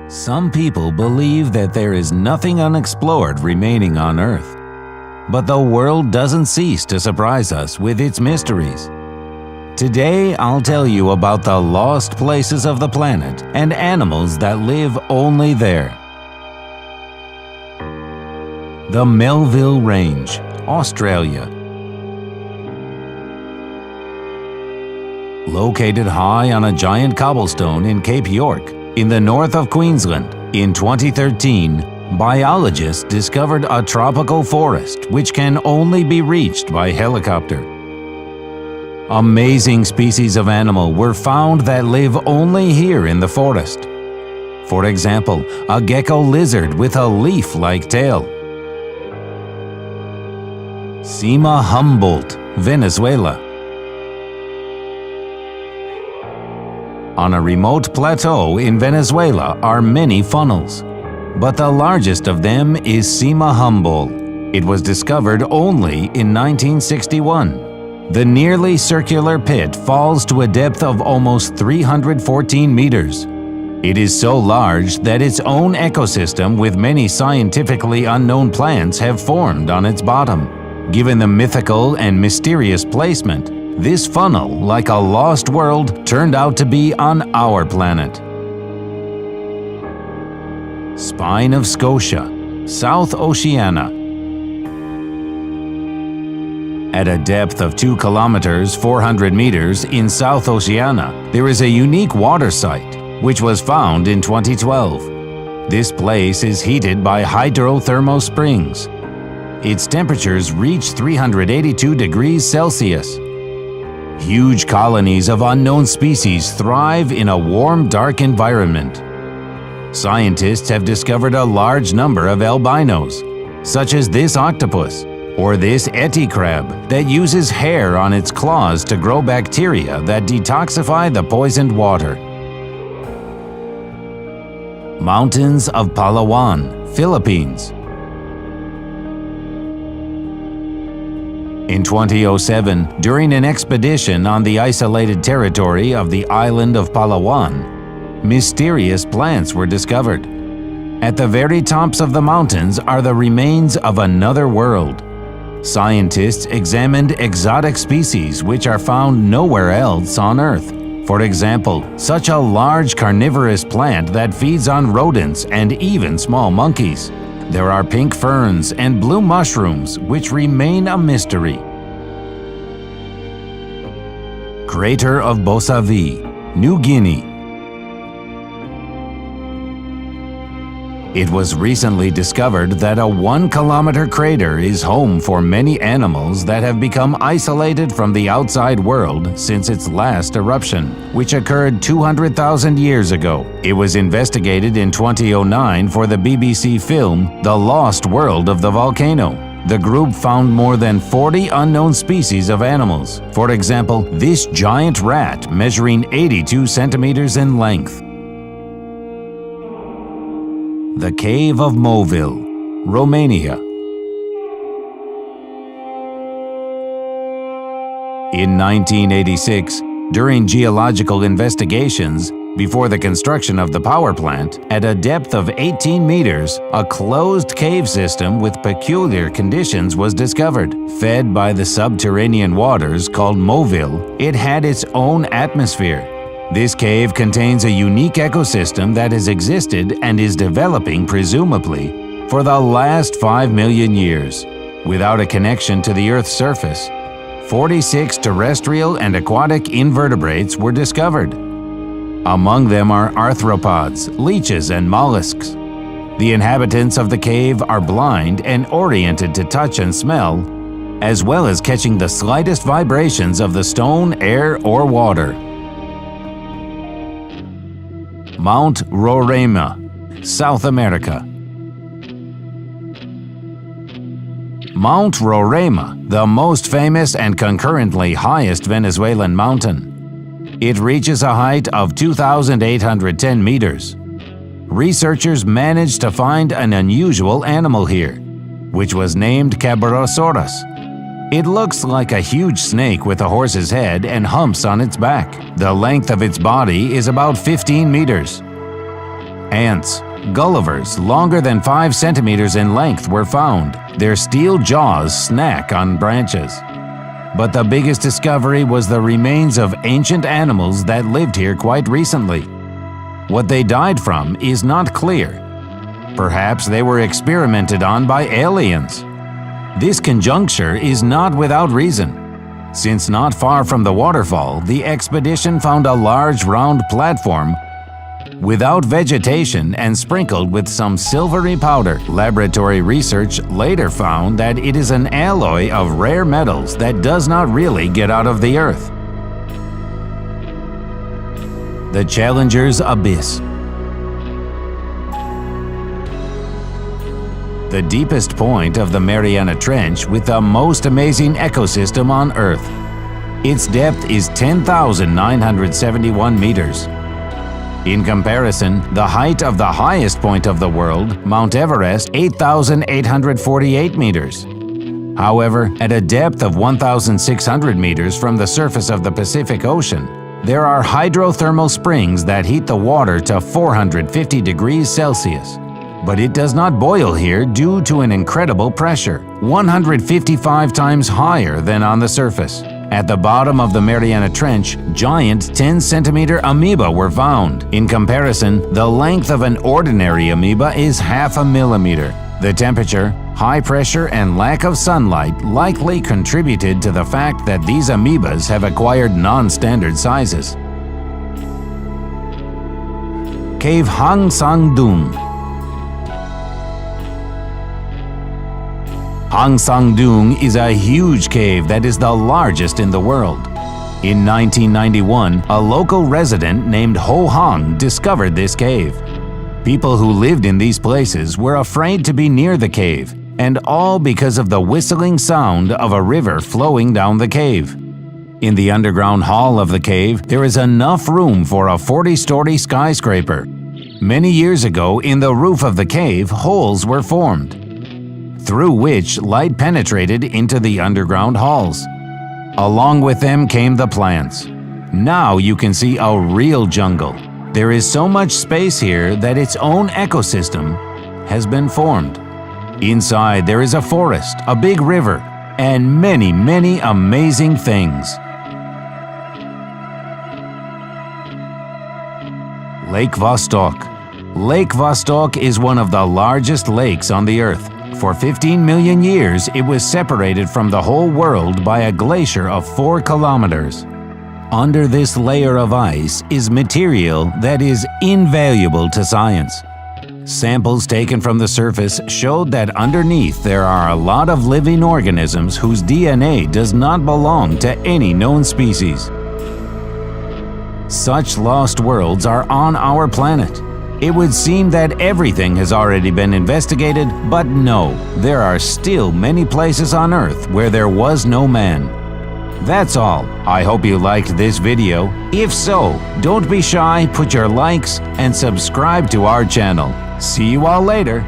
Some people believe that there is nothing unexplored remaining on Earth. But the world doesn't cease to surprise us with its mysteries. Today, I'll tell you about the lost places of the planet and animals that live only there. The Melville Range, Australia. Located high on a giant cobblestone in Cape York, in the north of Queensland, in 2013, biologists discovered a tropical forest which can only be reached by helicopter. Amazing species of animal were found that live only here in the forest. For example, a gecko lizard with a leaf-like tail. Cima Humboldt, Venezuela. On a remote plateau in Venezuela are many funnels, but the largest of them is Cima Humboldt. It was discovered only in 1961. The nearly circular pit falls to a depth of almost 314 meters. It is so large that its own ecosystem with many scientifically unknown plants have formed on its bottom. Given the mythical and mysterious placement, this funnel, like a lost world, turned out to be on our planet. Spine of Scotia, South Oceania. At a depth of 2 kilometers 400 meters in South Oceania, there is a unique water site, which was found in 2012. This place is heated by hydrothermal springs. Its temperatures reach 382 degrees Celsius. Huge colonies of unknown species thrive in a warm, dark environment. Scientists have discovered a large number of albinos, such as this octopus, or this Eti crab that uses hair on its claws to grow bacteria that detoxify the poisoned water. Mountains of Palawan, Philippines. In 2007, during an expedition on the isolated territory of the island of Palawan, mysterious plants were discovered. At the very tops of the mountains are the remains of another world. Scientists examined exotic species which are found nowhere else on Earth. For example, such a large carnivorous plant that feeds on rodents and even small monkeys. There are pink ferns and blue mushrooms which remain a mystery. Crater of Bosavi, New Guinea. It was recently discovered that a 1-kilometer crater is home for many animals that have become isolated from the outside world since its last eruption, which occurred 200,000 years ago. It was investigated in 2009 for the BBC film The Lost World of the Volcano. The group found more than 40 unknown species of animals. For example, this giant rat measuring 82 centimeters in length. The Cave of Moville, Romania. In 1986, during geological investigations, before the construction of the power plant, at a depth of 18 meters, a closed cave system with peculiar conditions was discovered. Fed by the subterranean waters called Moville, it had its own atmosphere. This cave contains a unique ecosystem that has existed and is developing, presumably, for the last 5 million years. Without a connection to the Earth's surface, 46 terrestrial and aquatic invertebrates were discovered. Among them are arthropods, leeches, and mollusks. The inhabitants of the cave are blind and oriented to touch and smell, as well as catching the slightest vibrations of the stone, air, or water. Mount Roraima, South America. Mount Roraima, the most famous and concurrently highest Venezuelan mountain. It reaches a height of 2,810 meters. Researchers managed to find an unusual animal here, which was named Cabrosaurus. It looks like a huge snake with a horse's head and humps on its back. The length of its body is about 15 meters. Ants, Gullivers longer than 5 centimeters in length were found. Their steel jaws snack on branches. But the biggest discovery was the remains of ancient animals that lived here quite recently. What they died from is not clear. Perhaps they were experimented on by aliens. This conjecture is not without reason, since not far from the waterfall, the expedition found a large round platform without vegetation and sprinkled with some silvery powder. Laboratory research later found that it is an alloy of rare metals that does not really get out of the earth. The Challenger's Abyss. The deepest point of the Mariana Trench with the most amazing ecosystem on Earth. Its depth is 10,971 meters. In comparison, the height of the highest point of the world, Mount Everest, 8,848 meters. However, at a depth of 1,600 meters from the surface of the Pacific Ocean, there are hydrothermal springs that heat the water to 450 degrees Celsius. But it does not boil here due to an incredible pressure, 155 times higher than on the surface. At the bottom of the Mariana Trench, giant 10-centimeter amoeba were found. In comparison, the length of an ordinary amoeba is half a millimeter. The temperature, high pressure, and lack of sunlight likely contributed to the fact that these amoebas have acquired non-standard sizes. Cave Hang Sang Dung. Hang Sang Dung is a huge cave that is the largest in the world. In 1991, a local resident named Ho Hang discovered this cave. People who lived in these places were afraid to be near the cave, and all because of the whistling sound of a river flowing down the cave. In the underground hall of the cave, there is enough room for a 40-story skyscraper. Many years ago, in the roof of the cave, holes were formed, through which light penetrated into the underground halls. Along with them came the plants. Now you can see a real jungle. There is so much space here that its own ecosystem has been formed. Inside there is a forest, a big river, and many, many amazing things. Lake Vostok. Lake Vostok is one of the largest lakes on the Earth. For 15 million years, it was separated from the whole world by a glacier of 4 kilometers. Under this layer of ice is material that is invaluable to science. Samples taken from the surface showed that underneath there are a lot of living organisms whose DNA does not belong to any known species. Such lost worlds are on our planet. It would seem that everything has already been investigated, but no, there are still many places on Earth where there was no man. That's all. I hope you liked this video. If so, don't be shy, put your likes and subscribe to our channel. See you all later.